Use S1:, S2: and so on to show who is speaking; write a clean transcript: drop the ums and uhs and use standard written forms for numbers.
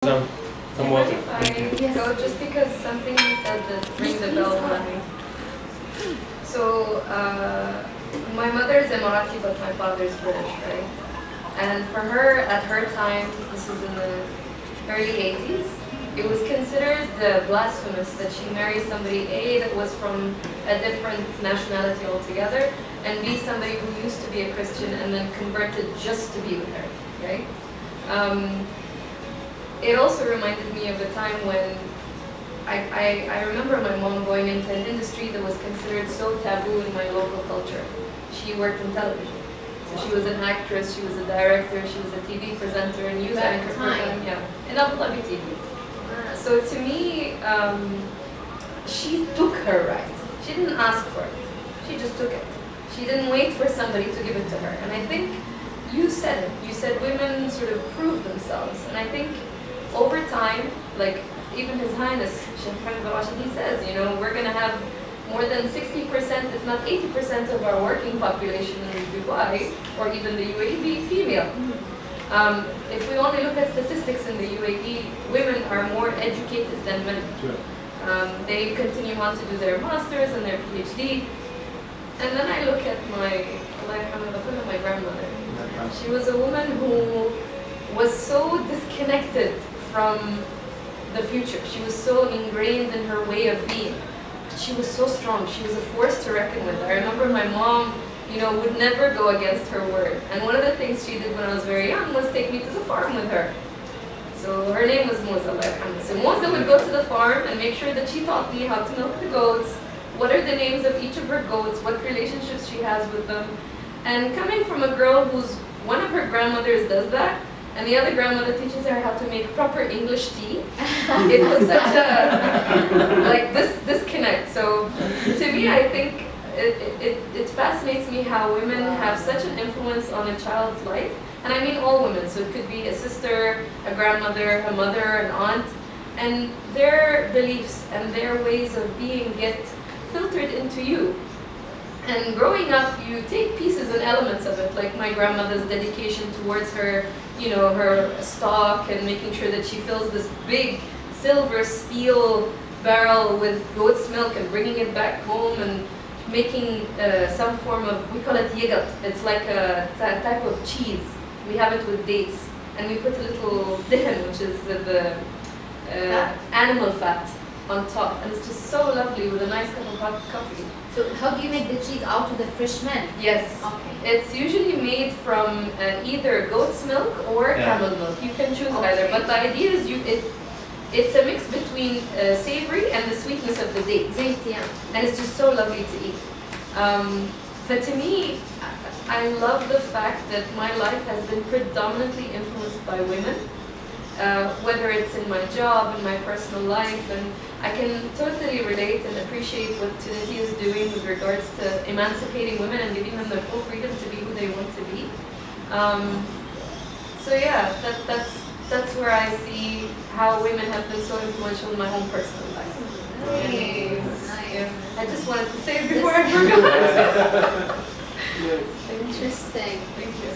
S1: Some water.
S2: Yes. So just because something you said that rings a bell for me. So my mother is Emirati, but my father is British, right? And for her, at her time, this was in the early 80s, it was considered blasphemous that she married somebody, A, that was from a different nationality altogether, and B, somebody who used to be a Christian and then converted just to be with her, right? It also reminded me of a time when I remember my mom going into an industry that was considered so taboo in my local culture. She worked in television. So she was an actress, she was a director, she was a TV presenter, a news anchor for them, yeah, in Abu Dhabi TV. So to me, she took her right. She didn't ask for it. She just took it. She didn't wait for somebody to give it to her. And I think you said it. You said women sort of prove themselves. And I think over time, like even His Highness, he says, you know, we're going to have more than 60%, if not 80% of our working population in Dubai, or even the UAE, be female. If we only look at statistics in the UAE, women are more educated than men. They continue on to do their masters and their PhD. And then I look at my grandmother. She was a woman who was so disconnected from the future. She was so ingrained in her way of being. She was so strong. She was a force to reckon with. I remember my mom, you know, would never go against her word. And one of the things she did when I was very young was take me to the farm with her. So her name was Moza. So Moza would go to the farm and make sure that she taught me how to milk the goats, what are the names of each of her goats, what relationships she has with them. And coming from a girl whose one of her grandmothers does that, and the other grandmother teaches her how to make proper English tea. It was such a, like, this disconnect. So to me, I think it fascinates me how women have such an influence on a child's life. And I mean all women, so it could be a sister, a grandmother, a mother, an aunt. And their beliefs and their ways of being get filtered into you. And growing up, you take pieces and elements of it, like my grandmother's dedication towards her, you know, her stock and making sure that she fills this big silver steel barrel with goat's milk and bringing it back home and making some form of, we call it yigat. It's like a type of cheese. We have it with dates. And we put a little dihin, which is the animal fat, on top. And it's just so lovely with a nice cup of hot coffee.
S3: So how do you make the cheese out of the fresh milk?
S2: Yes.
S3: Okay.
S2: It's usually made from either goat's milk or camel milk. You can choose either. But the idea is it's a mix between savory and the sweetness of the date.
S3: Yeah.
S2: And it's just so lovely to eat. But to me, I love the fact that my life has been predominantly influenced by women. Whether it's in my job, in my personal life, and I can totally relate and appreciate what Tunisia is doing with regards to emancipating women and giving them their full freedom to be who they want to be. So yeah, that's where I see how women have been so influential in my own personal life.
S3: Nice.
S2: Yeah. I just wanted to say it before I forgot.
S3: Interesting.
S2: Thank you.